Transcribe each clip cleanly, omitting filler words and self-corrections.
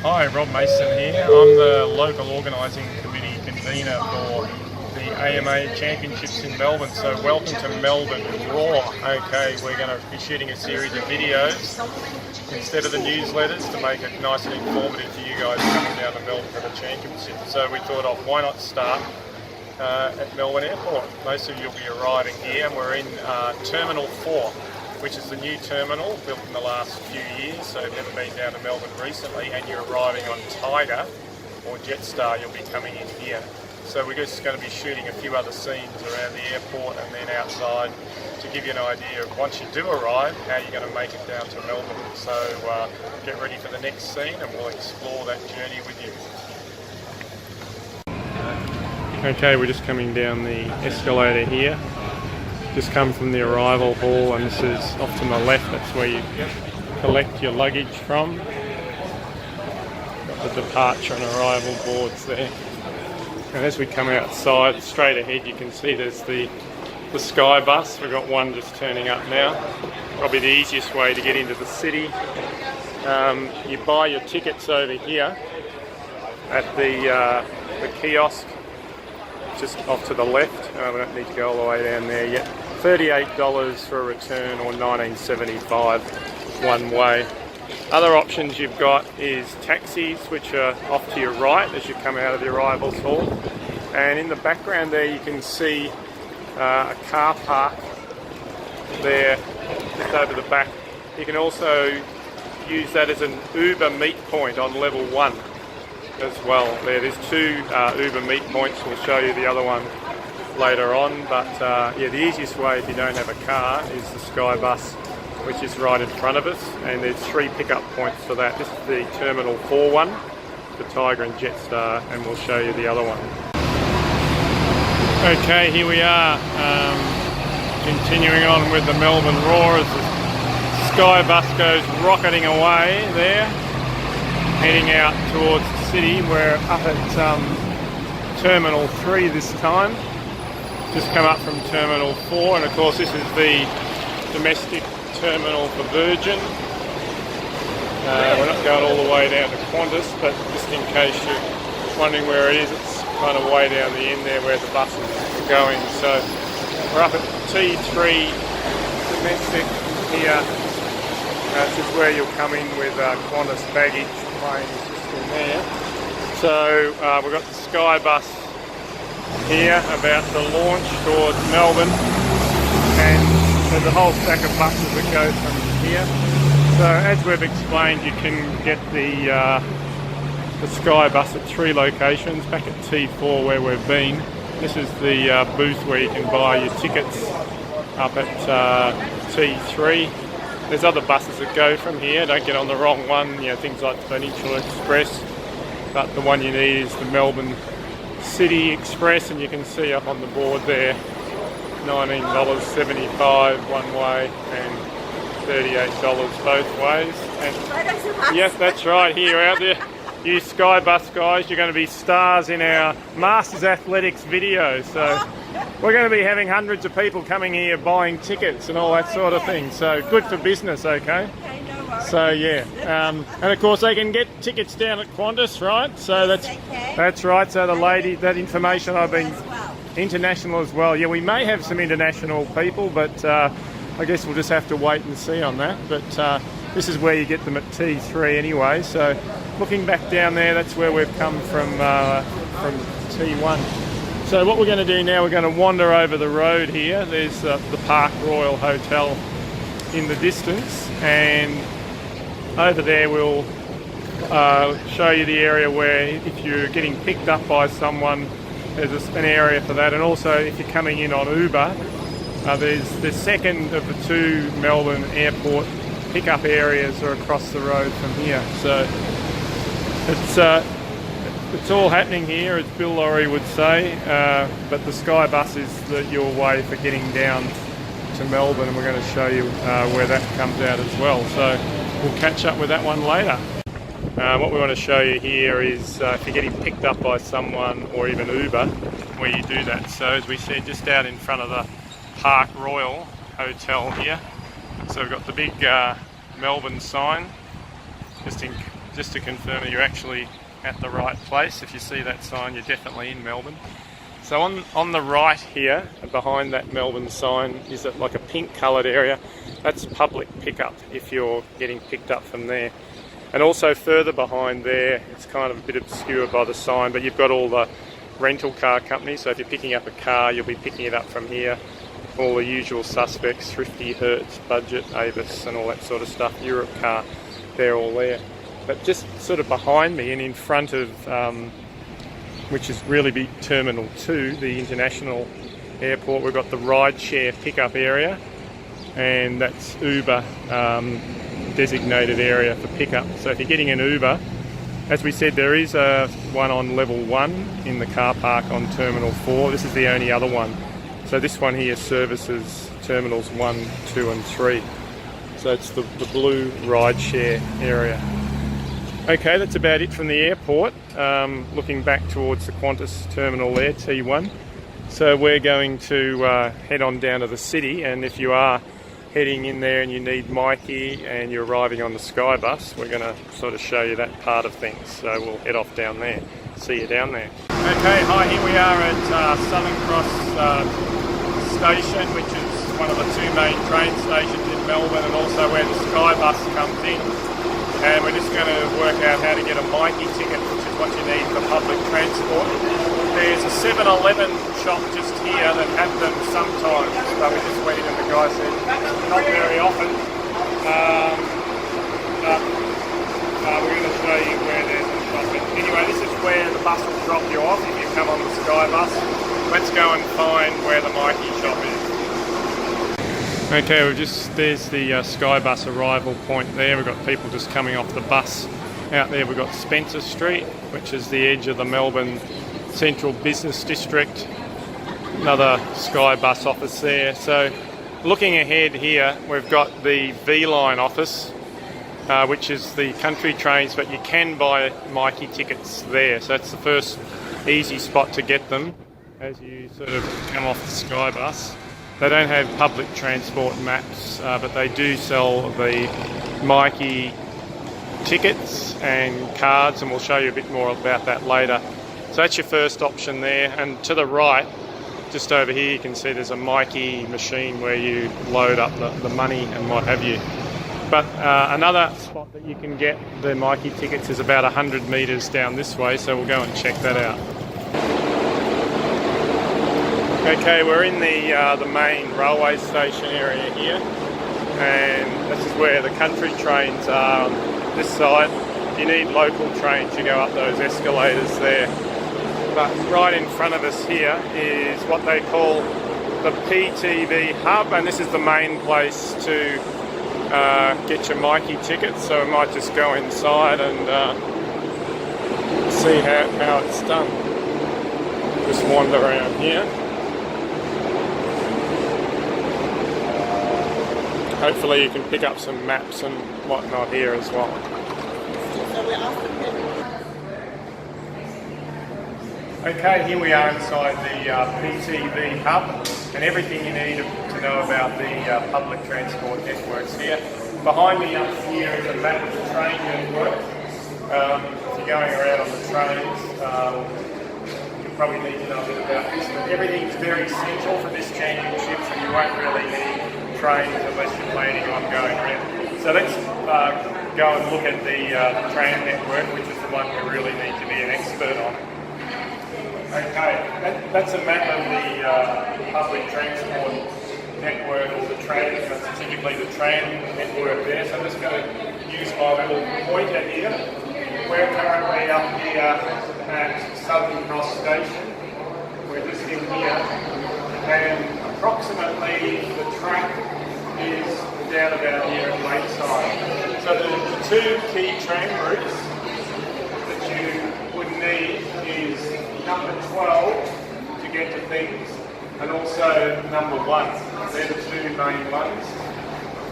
Hi, Rob Mason here. I'm the local organising committee convener for the AMA Championships in Melbourne. So welcome to Melbourne Raw. Okay, we're going to be shooting a series of videos instead of the newsletters to make it nice and informative for you guys coming down to Melbourne for the championship. So we thought, why not start at Melbourne Airport? Most of you will be arriving here, and we're in Terminal 4. Which is the new terminal built in the last few years. So if you've never been down to Melbourne recently and you're arriving on Tiger or Jetstar, you'll be coming in here. So we're just going to be shooting a few other scenes around the airport and then outside to give you an idea of, once you do arrive, how you're going to make it down to Melbourne. So get ready for the next scene and we'll explore that journey with you. Okay, we're just coming down the escalator here. Just come from the arrival hall, and this is off to my left. That's where you collect your luggage from. Got the departure and arrival boards there. And as we come outside, straight ahead, you can see there's the Sky Bus. We've got one just turning up now. Probably the easiest way to get into the city. You buy your tickets over here at the kiosk, just off to the left. We don't need to go all the way down there yet. $38 for a return, or $19.75 one way. Other options you've got is taxis, which are off to your right as you come out of the arrivals hall. And in the background there you can see a car park there just over the back. You can also use that as an Uber meet point on level 1 as well. There's two Uber meet points. We'll show you the other one later on, but yeah, the easiest way if you don't have a car is the Sky Bus, which is right in front of us, and there's 3 pickup points for that. This is the Terminal 4 one for Tiger and Jetstar, and we'll show you the other one. Okay, here we are, continuing on with the Melbourne Roar as the Sky Bus goes rocketing away there, heading out towards the city. We're up at Terminal 3 this time. Just come up from Terminal 4, and of course this is the domestic terminal for Virgin. We're not going all the way down to Qantas, but just in case you're wondering where it is, it's kind of way down the end there where the buses are going. So we're up at T3 domestic here. This is where you'll come in with Qantas baggage. Plane is just in there. So we've got the Sky Bus here about to launch towards Melbourne, and there's a whole stack of buses that go from here. So as we've explained, you can get the Sky Bus at 3 locations. Back at T4 where we've been, this is the booth where you can buy your tickets. Up at T3, there's other buses that go from here. Don't get on the wrong one, you know, things like the Peninsula Express, but the one you need is the Melbourne City Express, and you can see up on the board there, $19.75 one way and $38 both ways. And yes, that's right, here out there, you Sky Bus guys, you're going to be stars in our Masters Athletics video. So we're going to be having hundreds of people coming here buying tickets and all that sort of thing. So good for business, okay? So yeah, and of course they can get tickets down at Qantas, right? So that's right. So the lady, that information I've been international as well. Yeah, we may have some international people, but I guess we'll just have to wait and see on that. But this is where you get them at T3 anyway. So looking back down there, that's where we've come from T1. So what we're going to do now, we're going to wander over the road here. There's the Park Royal Hotel in the distance, and over there we'll show you the area where, if you're getting picked up by someone, there's an area for that. And also if you're coming in on Uber, there's the second of the 2 Melbourne airport pickup areas are across the road from here. So it's all happening here, as Bill Laurie would say, but the Sky Bus is your way for getting down to Melbourne, and we're going to show you where that comes out as well. So we'll catch up with that one later. What we want to show you here is if you're getting picked up by someone or even Uber, where you do that. So as we said, just out in front of the Park Royal Hotel here. So we've got the big Melbourne sign, just in just to confirm that you're actually at the right place. If you see that sign, you're definitely in Melbourne. So on the right here, behind that Melbourne sign, is like a pink coloured area. That's public pickup if you're getting picked up from there. And also further behind there, it's kind of a bit obscured by the sign, but you've got all the rental car companies. So if you're picking up a car, you'll be picking it up from here. All the usual suspects, Thrifty, Hertz, Budget, Avis and all that sort of stuff. Europe Car, they're all there. But just sort of behind me and in front of, which is really big Terminal 2, the international airport, we've got the rideshare pickup area, and that's Uber designated area for pickup. So if you're getting an Uber, as we said, there is one on level 1 in the car park on Terminal 4. This is the only other one. So this one here services Terminals 1, 2 and 3. So it's the blue rideshare area. Okay, that's about it from the airport. Looking back towards the Qantas terminal there, T1. So we're going to head on down to the city, and if you are heading in there and you need Mikey and you're arriving on the Sky Bus, we're going to sort of show you that part of things. So we'll head off down there. See you down there. Okay, hi, here we are at Southern Cross Station, which is one of the two main train stations in Melbourne, and also where the Sky Bus comes in. And we're just going to work out how to get a Mikey ticket, which is what you need for public transport. There's a 7-Eleven shop just here that have them sometimes, but we just went in and the guy said not very often. But we're going to show you where there's a shop. But anyway, this is where the bus will drop you off if you come on the Sky Bus. Let's go and find where the Mikey shop is. Okay, there's the Sky Bus arrival point there. We've got people just coming off the bus. Out there we've got Spencer Street, which is the edge of the Melbourne Central Business District. Another Sky Bus office there. So looking ahead here, we've got the V-Line office, which is the country trains, but you can buy Mikey tickets there. So that's the first easy spot to get them as you sort of come off the Sky Bus. They don't have public transport maps, but they do sell the Mikey tickets and cards, and we'll show you a bit more about that later. So that's your first option there, and to the right, just over here, you can see there's a Mikey machine where you load up the money and what have you. But another spot that you can get the Mikey tickets is about 100 metres down this way, so we'll go and check that out. Okay, we're in the main railway station area here, and this is where the country trains are on this side. If you need local trains, you go up those escalators there. But right in front of us here is what they call the PTV hub, and this is the main place to get your Mikey tickets. So we might just go inside and see how it's done. Just wander around here. Hopefully you can pick up some maps and whatnot here as well. Okay, here we are inside the PTV hub, and everything you need to know about the public transport networks here. Behind me up here is a map of the train network. If you're going around on the trains, you probably need to know a bit about this, but everything's very central for this championship, so you won't really need trains unless you're planning on going around. So let's go and look at the train network, which is the one we really need to be an expert on. Okay, that's a map of the public transport network, or the train, specifically the train network there. So I'm just going to use my little pointer here. We're currently up here at Southern Cross Station. We're just in here, and approximately the track is down about here at Lakeside. So the two key train routes that you would need is number 12 to get to things, and also number 1. They're the two main ones.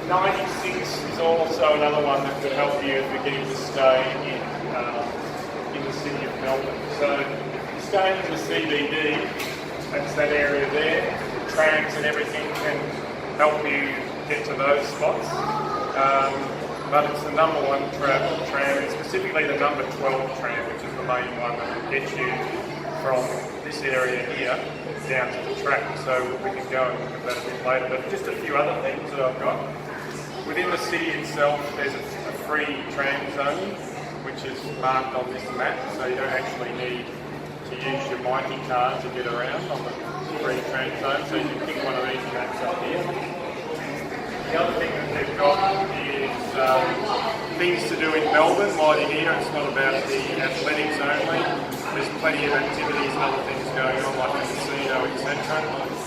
96 is also another one that could help you if you're getting to stay in the city of Melbourne. So if you're staying in the CBD, that's that area there. Trams and everything can help you get to those spots. but it's the number one tram, and specifically the number 12 tram, which is the main one that will get you from this area here down to the track. So we can go and look at that a bit later. But just a few other things that I've got. Within the city itself, there's a free tram zone, which is marked on this map, so you don't actually need to use your Mikey card to get around on the free tram zone, so you can pick one of these maps up here. The other thing that they've got is things to do in Melbourne while you're here. It's not about the athletics only. There's plenty of activities and other things going on, like the casino, etc.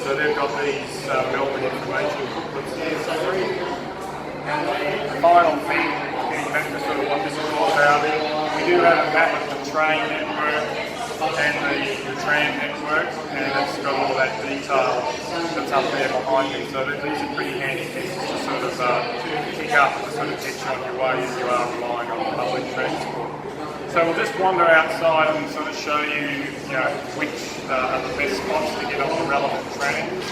So they've got these Melbourne information booklets here for free. And the final thing, getting back to sort of what this is all about, we do have a map of the train network and the tram network, and it's got all that detail that's up there behind me. So these are pretty handy pieces to sort of pick up and sort of get you on your way if you are relying on public transport. So we'll just wander outside and sort of show you, which are the best spots to get on the relevant trams,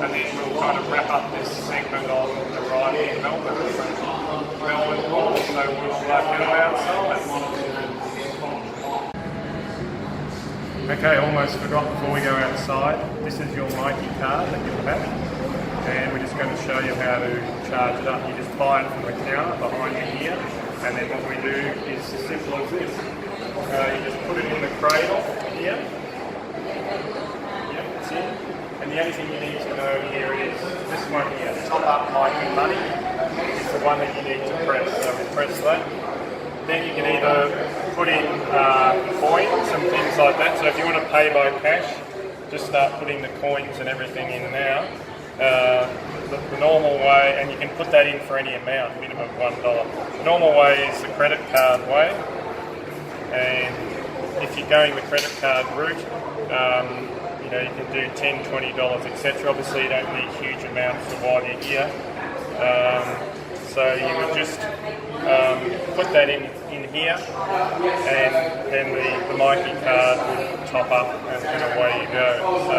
and then we'll kind of wrap up this segment on arriving in Melbourne. Melbourne Hall, so we'll go outside. Okay, almost forgot before we go outside. This is your Mikey card that you'll have, and we're just going to show you how to charge it up. You just buy it from the counter behind you here, and then what we do is as simple as this. You just put it in the cradle here. Yep, that's it. And the only thing you need to know here is this one here, top up Mikey money. It's the one that you need to press. So we press that. Then you can either put in coins and things like that. So if you want to pay by cash, just start putting the coins and everything in now. The normal way, and you can put that in for any amount, minimum $1. The normal way is the credit card way. And if you're going the credit card route, you can do $10, $20, etc. Obviously you don't need huge amounts for while you're here. So you would just put that in here, and then the Mikey card will top up, and away you go. So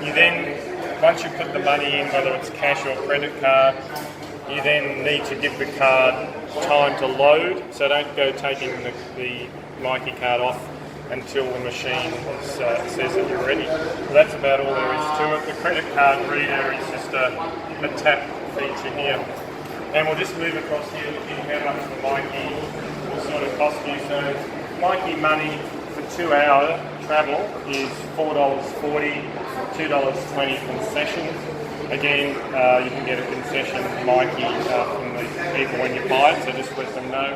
you then, once you put the money in, whether it's cash or credit card, you then need to give the card time to load. So don't go taking the Mikey card off until the machine says that you're ready. So that's about all there is to it. The credit card reader is just a tap feature here. And we'll just move across here to see how much the Mikey will sort of cost you. So Mikey money for 2-hour travel is $4.40, $2.20 concessions. Again, you can get a concession Mikey from the people when you buy it, so just let them know.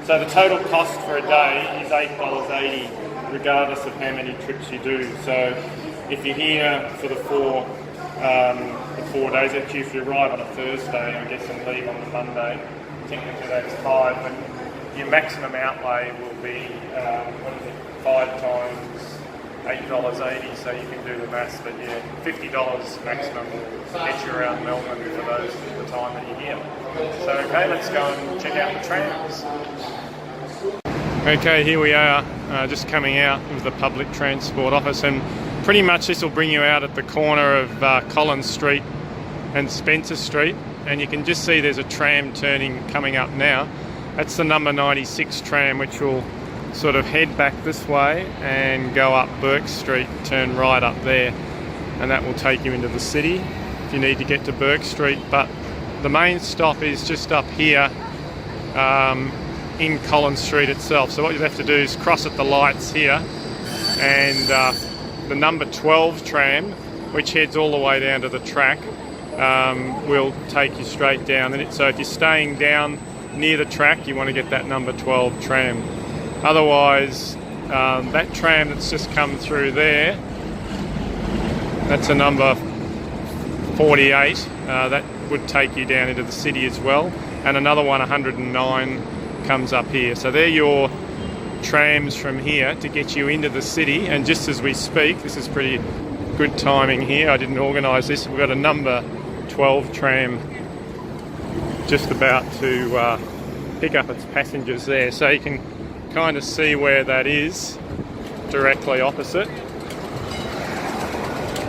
So the total cost for a day is $8.80, regardless of how many trips you do. So if you're here for the 4 days, actually if you arrive on a Thursday, I guess, and leave on the Monday, technically that's 5, but your maximum outlay will be 5 times $8.80, so you can do the maths, but yeah, $50 maximum will get you around Melbourne for the time that you're here. So okay, let's go and check out the trams. Okay, here we are, just coming out of the public transport office, and pretty much this will bring you out at the corner of Collins Street and Spencer Street, and you can just see there's a tram coming up now. That's the number 96 tram, which will sort of head back this way and go up Burke Street, turn right up there, and that will take you into the city if you need to get to Burke Street. But the main stop is just up here in Collins Street itself. So what you'll have to do is cross at the lights here, and the number 12 tram, which heads all the way down to the track, will take you straight down. So if you're staying down near the track, you want to get that number 12 tram. Otherwise, that tram that's just come through there, that's a number 48, that would take you down into the city as well. And another one, 109, comes up here. So they're your trams from here to get you into the city. And just as we speak, this is pretty good timing here, I didn't organise this, we've got a number 12 tram just about to pick up its passengers there. So you can kind of see where that is, directly opposite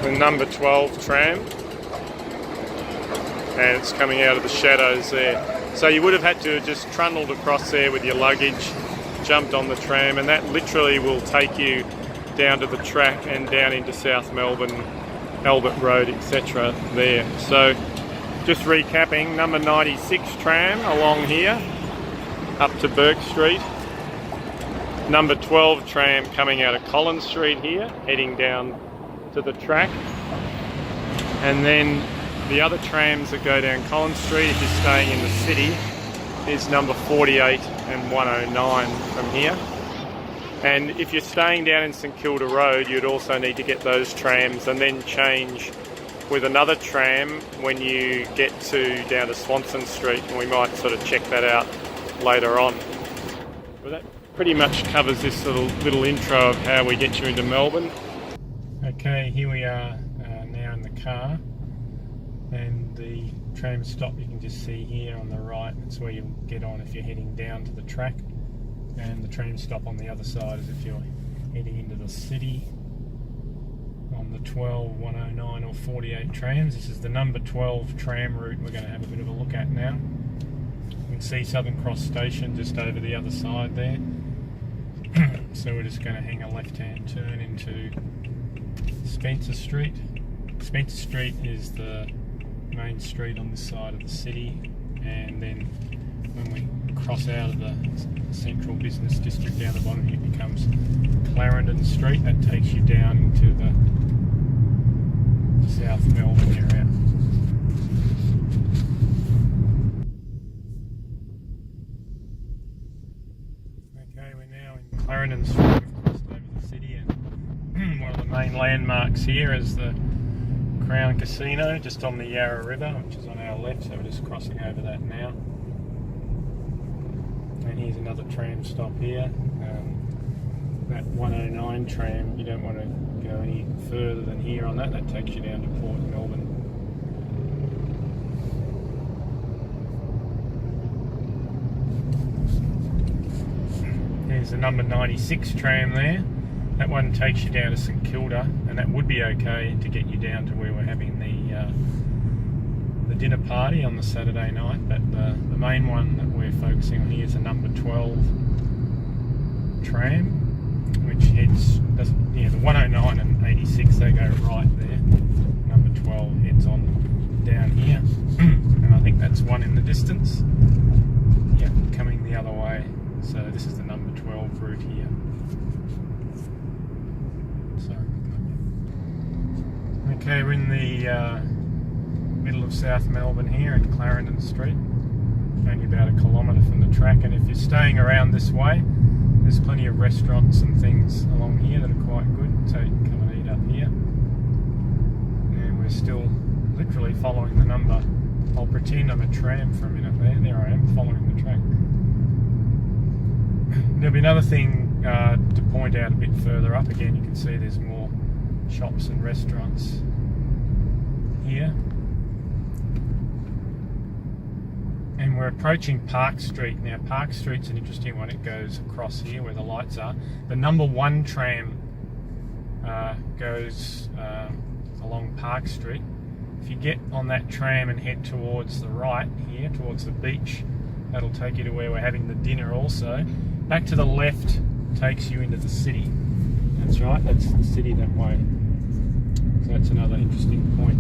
the number 12 tram, and it's coming out of the shadows there. So you would have had to have just trundled across there with your luggage, jumped on the tram, and that literally will take you down to the track and down into South Melbourne, Albert Road, etc. there. So just recapping, number 96 tram along here up to Burke Street. Number 12 tram coming out of Collins Street here, heading down to the track. And then the other trams that go down Collins Street, if you're staying in the city, is number 48 and 109 from here. And if you're staying down in St Kilda Road, you'd also need to get those trams and then change with another tram when you get down to Swanston Street, and we might sort of check that out later on. But that pretty much covers this little intro of how we get you into Melbourne. Okay, here we are now in the car, and the tram stop you can just see here on the right. That's where you'll get on if you're heading down to the track, and the tram stop on the other side is if you're heading into the city on the 12, 109 or 48 trams. This is the number 12 tram route we're going to have a bit of a look at now. You can see Southern Cross Station just over the other side there. So we're just going to hang a left-hand turn into Spencer Street. Spencer Street is the main street on this side of the city, and then when we cross out of the central business district down the bottom here, it becomes Clarendon Street. That takes you down into the South Melbourne area. Okay, we're now in Clarendon Street. We've crossed over the city, and one of the main landmarks here is the Crown Casino, just on the Yarra River, which is on our left, so we're just crossing over that now. And here's another tram stop here. That 109 tram, you don't want to go any further than here on that. That takes you down to Port Melbourne. There's the number 96 tram there. That one takes you down to St Kilda, and that would be okay to get you down to where we're having the dinner party on the Saturday night. But the main one that we're focusing on here is the number 12 tram, which heads, the 109 and 86, they go right there. Number 12 heads on down here, and I think that's one in the distance. Yeah, coming the other way. So this is the number 12 route here. Okay, we're in the middle of South Melbourne here in Clarendon Street, only about a kilometre from the track, and if you're staying around this way, there's plenty of restaurants and things along here that are quite good, so you can come and eat up here. And we're still literally following the number. I'll pretend I'm a tram for a minute there. There I am, following the track. There'll be another thing to point out a bit further up. Again, you can see there's more shops and restaurants here. And we're approaching Park Street. Now Park Street's an interesting one. It goes across here where the lights are. The number 1 tram goes along Park Street. If you get on that tram and head towards the right here, towards the beach, that'll take you to where we're having the dinner also. Back to the left takes you into the city. That's right, that's the city that way. So that's another interesting point.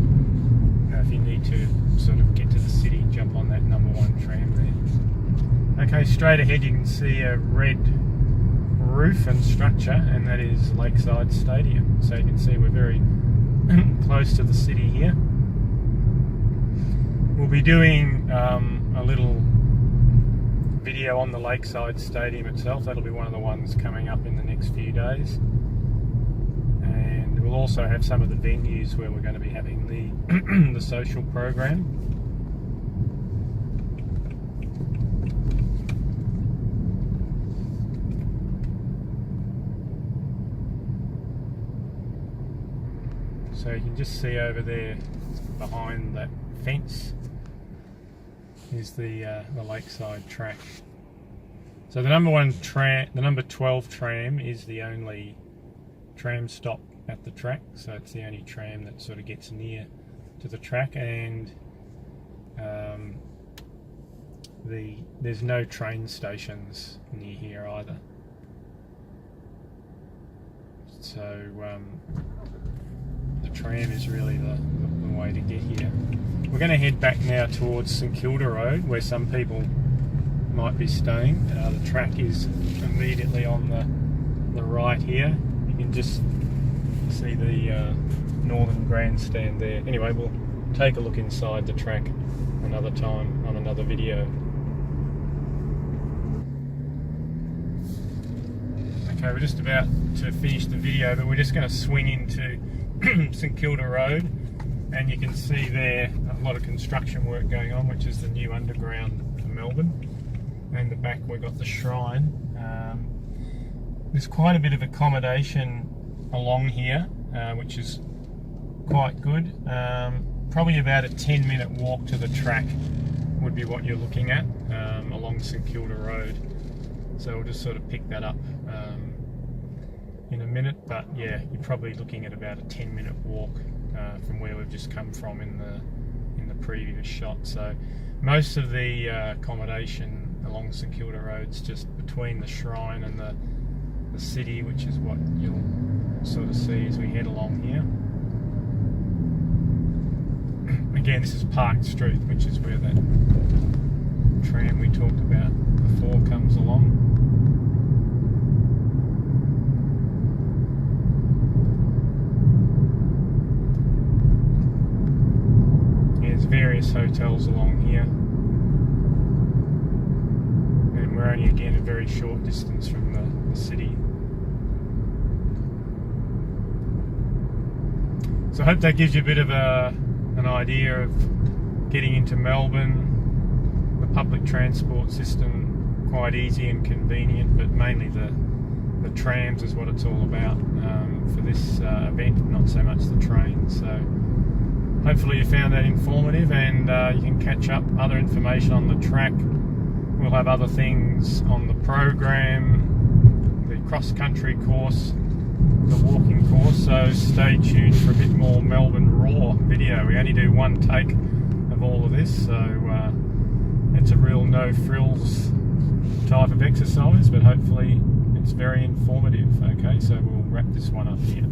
If you need to sort of get to the city, jump on that number 1 tram there. Okay, straight ahead you can see a red roof and structure, and that is Lakeside Stadium. So you can see we're very close to the city here. We'll be doing a little video on the Lakeside Stadium itself. That'll be one of the ones coming up in the next few days. And we'll also have some of the venues where we're going to be having the the social program. So you can just see over there behind that fence is the Lakeside track. So the number 12 tram is the only tram stop at the track, so it's the only tram that sort of gets near to the track, and there's no train stations near here either. So the tram is really the way to get here. We're going to head back now towards St Kilda Road, where some people might be staying. The track is immediately on the right here. You can just see the Northern Grandstand there. Anyway, we'll take a look inside the track another time on another video. Okay, we're just about to finish the video, but we're just going to swing into St Kilda Road, and you can see there a lot of construction work going on, which is the new underground for Melbourne. And the back we've got the shrine. There's quite a bit of accommodation along here, which is quite good. Probably about a 10-minute walk to the track would be what you're looking at along St Kilda Road. So we'll just sort of pick that up in a minute, but yeah, you're probably looking at about a 10-minute walk from where we've just come from in the previous shot. So most of the accommodation along St Kilda Road's just between the shrine and the city, which is what you'll sort of see as we head along here. Again, this is Park Street, which is where that tram we talked about before comes along. There's various hotels along here, and we're only again a very short distance from the city. So I hope that gives you a bit of an idea of getting into Melbourne. The public transport system quite easy and convenient, but mainly the trams is what it's all about for this event, not so much the train. So hopefully you found that informative, and you can catch up other information on the track. We'll have other things on the program, the cross-country course, the walking course, so stay tuned for a bit more Melbourne Raw video. We only do one take of all of this, so it's a real no-frills type of exercise, but hopefully it's very informative. Okay, so we'll wrap this one up here.